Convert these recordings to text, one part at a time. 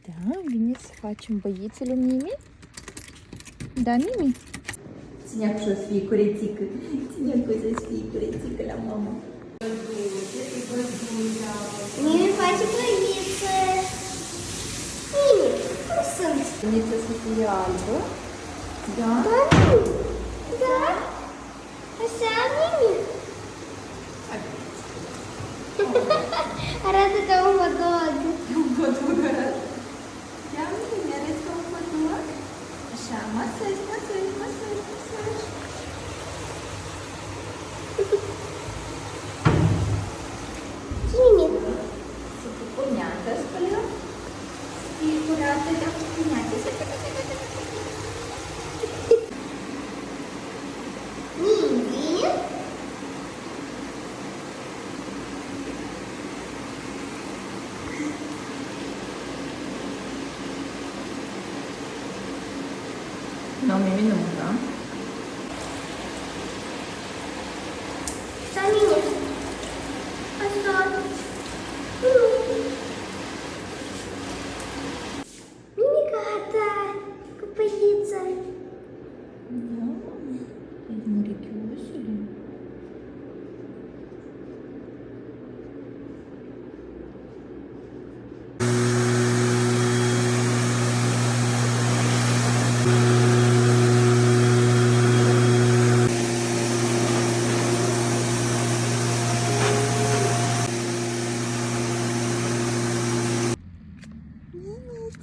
Da, bine să facem băieții lui Mimi. Da, Mimi? Ține acolo să fie curățică. Ține acolo să fie curățică la mama. Mimi face băiță. Mimi, cum sunt? Băieța să fie albă. Da? Da, Mimi. Da? Așa, Mimi? Arată ca un hot-dog. Un hot-dog arată. Ia, Mimi, arăți ca un hot-dog? Așa, masaj, masaj, masaj, masaj. Mimi. Să fie cuneată, spălă. Să fie curată, dar cu cuneată. Mimi. Nu, Mimi nu, da? Așa, Mimi. Așa. Mimi, gata. Cu băiță. Da, e murichiosule.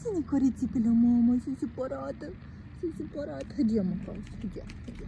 Ține curățică la mama, sunt supărată. Sunt supărată. Haide, mă, acasă. Haide.